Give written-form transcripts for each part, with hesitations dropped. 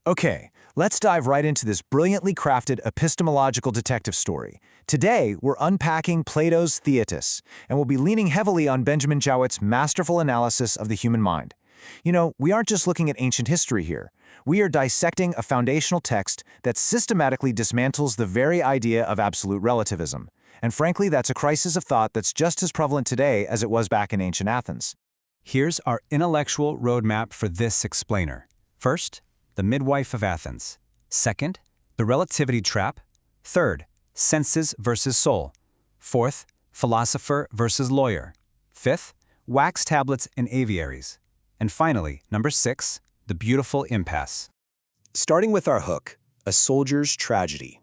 Okay, let's dive right into this brilliantly crafted epistemological detective story. Today, we're unpacking Plato's Theaetetus, and we'll be leaning heavily on Benjamin Jowett's masterful analysis of the human mind. You know, we aren't just looking at ancient history here. We are dissecting a foundational text that systematically dismantles the very idea of absolute relativism. And frankly, that's a crisis of thought that's just as prevalent today as it was back in ancient Athens. Here's our intellectual roadmap for this explainer. First, the midwife of Athens. Second, the relativity trap. Third, senses versus soul. Fourth, philosopher versus lawyer. Fifth, wax tablets and aviaries. And finally, number 6, the beautiful impasse. Starting with our hook, a soldier's tragedy.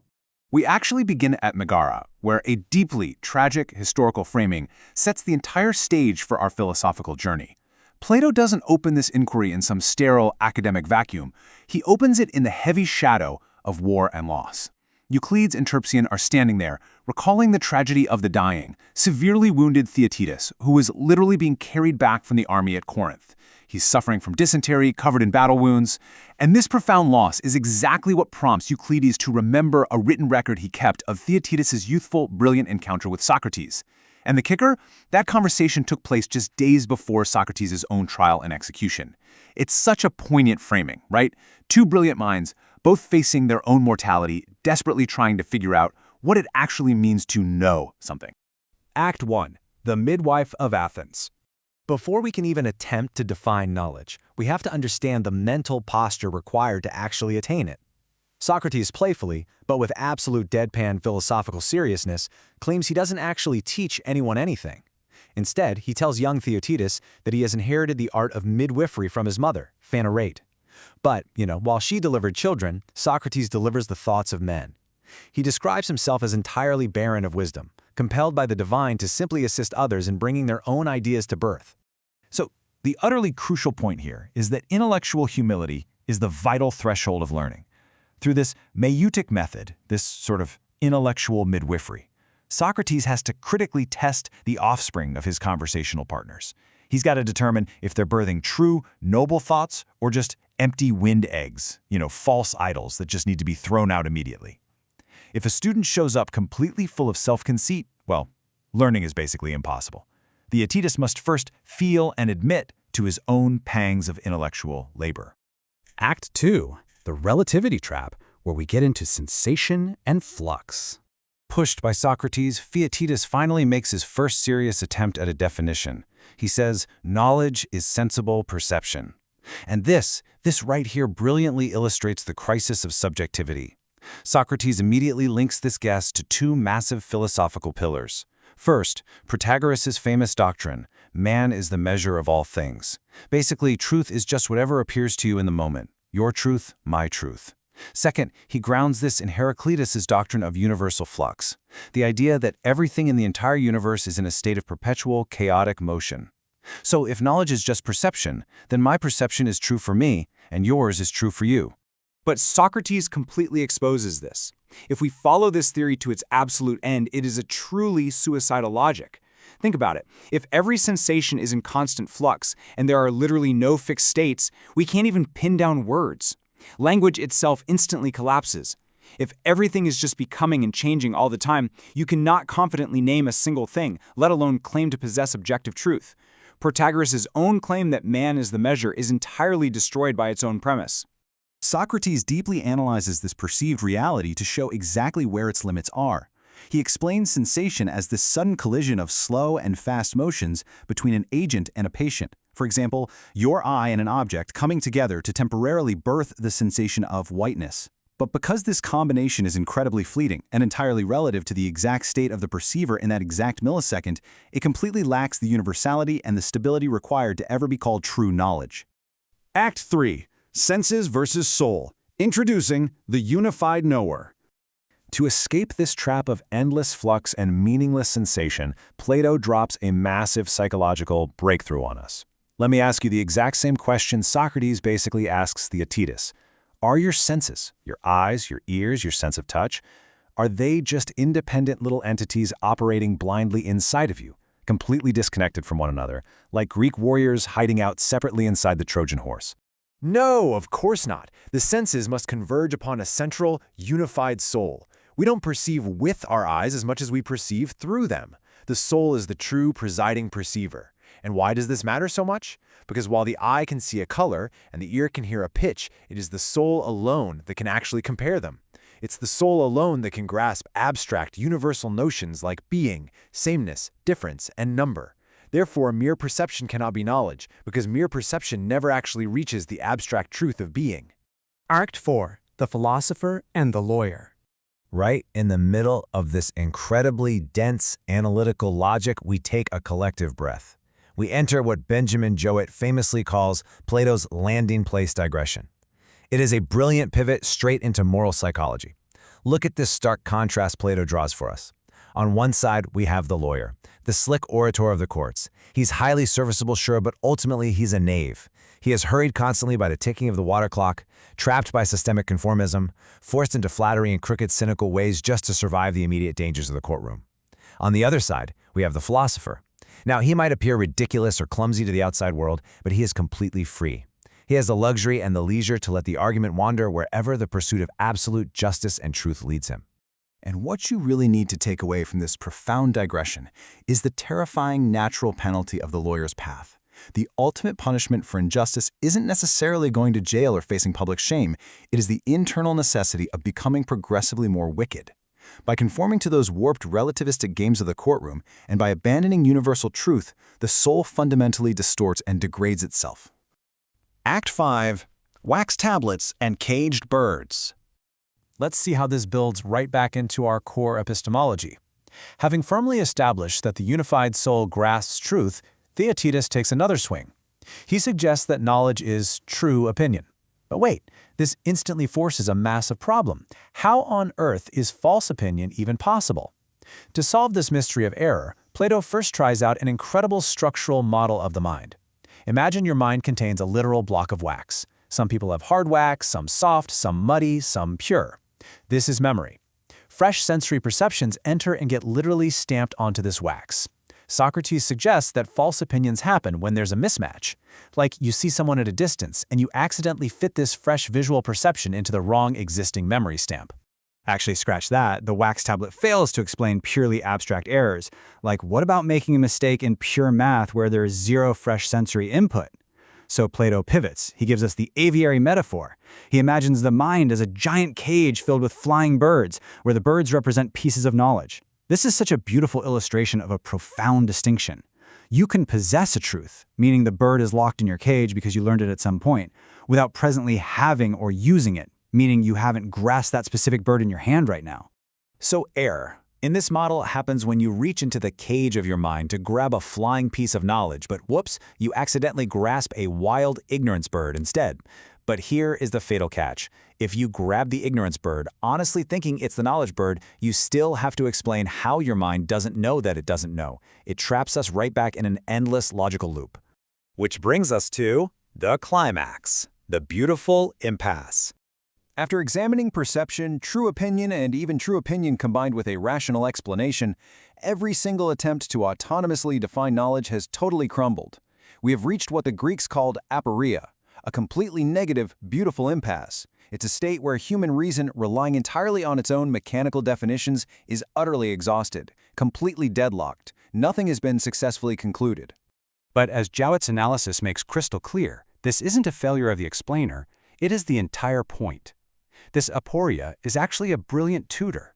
We actually begin at Megara, where a deeply tragic historical framing sets the entire stage for our philosophical journey. Plato doesn't open this inquiry in some sterile academic vacuum. He opens it in the heavy shadow of war and loss. Euclides and Terpsian are standing there, recalling the tragedy of the dying, severely wounded Theaetetus, who was literally being carried back from the army at Corinth. He's suffering from dysentery, covered in battle wounds, and this profound loss is exactly what prompts Euclides to remember a written record he kept of Theaetetus' youthful, brilliant encounter with Socrates. And the kicker? That conversation took place just days before Socrates' own trial and execution. It's such a poignant framing, right? Two brilliant minds, both facing their own mortality, desperately trying to figure out what it actually means to know something. Act 1. The midwife of Athens. Before we can even attempt to define knowledge, we have to understand the mental posture required to actually attain it. Socrates playfully, but with absolute deadpan philosophical seriousness, claims he doesn't actually teach anyone anything. Instead, he tells young Theaetetus that he has inherited the art of midwifery from his mother, Phanerate. But, while she delivered children, Socrates delivers the thoughts of men. He describes himself as entirely barren of wisdom, compelled by the divine to simply assist others in bringing their own ideas to birth. So, the utterly crucial point here is that intellectual humility is the vital threshold of learning. Through this maieutic method, this sort of intellectual midwifery, Socrates has to critically test the offspring of his conversational partners. He's got to determine if they're birthing true, noble thoughts or just empty wind eggs, false idols that just need to be thrown out immediately. If a student shows up completely full of self-conceit, well, learning is basically impossible. Theaetetus must first feel and admit to his own pangs of intellectual labor. Act 2. The relativity trap, where we get into sensation and flux. Pushed by Socrates, Theaetetus finally makes his first serious attempt at a definition. He says, knowledge is sensible perception. And this right here brilliantly illustrates the crisis of subjectivity. Socrates immediately links this guess to two massive philosophical pillars. First, Protagoras' famous doctrine, man is the measure of all things. Basically, truth is just whatever appears to you in the moment. Your truth, my truth. Second, he grounds this in Heracleitus' doctrine of universal flux, the idea that everything in the entire universe is in a state of perpetual, chaotic motion. So if knowledge is just perception, then my perception is true for me, and yours is true for you. But Socrates completely exposes this. If we follow this theory to its absolute end, it is a truly suicidal logic. Think about it. If every sensation is in constant flux, and there are literally no fixed states, we can't even pin down words. Language itself instantly collapses. If everything is just becoming and changing all the time, you cannot confidently name a single thing, let alone claim to possess objective truth. Protagoras' own claim that man is the measure is entirely destroyed by its own premise. Socrates deeply analyzes this perceived reality to show exactly where its limits are. He explains sensation as the sudden collision of slow and fast motions between an agent and a patient. For example, your eye and an object coming together to temporarily birth the sensation of whiteness. But because this combination is incredibly fleeting and entirely relative to the exact state of the perceiver in that exact millisecond, it completely lacks the universality and the stability required to ever be called true knowledge. Act 3. Senses versus soul. Introducing the unified knower. To escape this trap of endless flux and meaningless sensation, Plato drops a massive psychological breakthrough on us. Let me ask you the exact same question Socrates basically asks Theaetetus. Are your senses, your eyes, your ears, your sense of touch, are they just independent little entities operating blindly inside of you, completely disconnected from one another, like Greek warriors hiding out separately inside the Trojan horse? No, of course not. The senses must converge upon a central, unified soul. We don't perceive with our eyes as much as we perceive through them. The soul is the true presiding perceiver. And why does this matter so much? Because while the eye can see a color and the ear can hear a pitch, it is the soul alone that can actually compare them. It's the soul alone that can grasp abstract, universal notions like being, sameness, difference, and number. Therefore, mere perception cannot be knowledge, because mere perception never actually reaches the abstract truth of being. Act 4. The Philosopher and the Lawyer. Right in the middle of this incredibly dense analytical logic, we take a collective breath. We enter what Benjamin Jowett famously calls Plato's landing place digression. It is a brilliant pivot straight into moral psychology. Look at this stark contrast Plato draws for us. On one side, we have the lawyer, the slick orator of the courts. He's highly serviceable, sure, but ultimately he's a knave. He is hurried constantly by the ticking of the water clock, trapped by systemic conformism, forced into flattery and crooked, cynical ways just to survive the immediate dangers of the courtroom. On the other side, we have the philosopher. Now, he might appear ridiculous or clumsy to the outside world, but he is completely free. He has the luxury and the leisure to let the argument wander wherever the pursuit of absolute justice and truth leads him. And what you really need to take away from this profound digression is the terrifying natural penalty of the lawyer's path. The ultimate punishment for injustice isn't necessarily going to jail or facing public shame. It is the internal necessity of becoming progressively more wicked. By conforming to those warped relativistic games of the courtroom and by abandoning universal truth, the soul fundamentally distorts and degrades itself. Act 5. Wax tablets and caged birds. Let's see how this builds right back into our core epistemology. Having firmly established that the unified soul grasps truth, Theaetetus takes another swing. He suggests that knowledge is true opinion. But wait, this instantly forces a massive problem. How on earth is false opinion even possible? To solve this mystery of error, Plato first tries out an incredible structural model of the mind. Imagine your mind contains a literal block of wax. Some people have hard wax, some soft, some muddy, some pure. This is memory. Fresh sensory perceptions enter and get literally stamped onto this wax. Socrates suggests that false opinions happen when there's a mismatch. Like you see someone at a distance and you accidentally fit this fresh visual perception into the wrong existing memory stamp. Actually, scratch that. The wax tablet fails to explain purely abstract errors. Like, what about making a mistake in pure math where there is zero fresh sensory input? So Plato pivots. He gives us the aviary metaphor. He imagines the mind as a giant cage filled with flying birds, where the birds represent pieces of knowledge. This is such a beautiful illustration of a profound distinction. You can possess a truth, meaning the bird is locked in your cage because you learned it at some point, without presently having or using it, meaning you haven't grasped that specific bird in your hand right now. So error, in this model, happens when you reach into the cage of your mind to grab a flying piece of knowledge, but whoops, you accidentally grasp a wild ignorance bird instead. But here is the fatal catch. If you grab the ignorance bird, honestly thinking it's the knowledge bird, you still have to explain how your mind doesn't know that it doesn't know. It traps us right back in an endless logical loop. Which brings us to the climax, the beautiful impasse. After examining perception, true opinion, and even true opinion combined with a rational explanation, every single attempt to autonomously define knowledge has totally crumbled. We have reached what the Greeks called aporia, a completely negative, beautiful impasse. It's a state where human reason, relying entirely on its own mechanical definitions, is utterly exhausted, completely deadlocked. Nothing has been successfully concluded. But as Jowett's analysis makes crystal clear, this isn't a failure of the explainer, it is the entire point. This aporia is actually a brilliant tutor.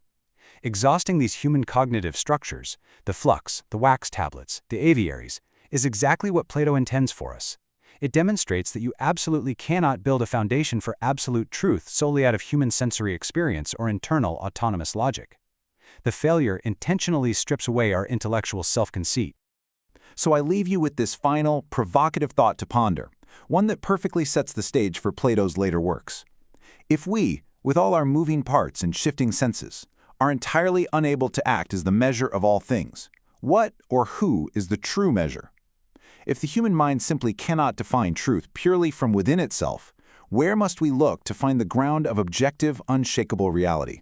Exhausting these human cognitive structures, the flux, the wax tablets, the aviaries, is exactly what Plato intends for us. It demonstrates that you absolutely cannot build a foundation for absolute truth solely out of human sensory experience or internal autonomous logic. The failure intentionally strips away our intellectual self-conceit. So I leave you with this final, provocative thought to ponder, one that perfectly sets the stage for Plato's later works. If we, with all our moving parts and shifting senses, are entirely unable to act as the measure of all things, what or who is the true measure? If the human mind simply cannot define truth purely from within itself, where must we look to find the ground of objective, unshakable reality?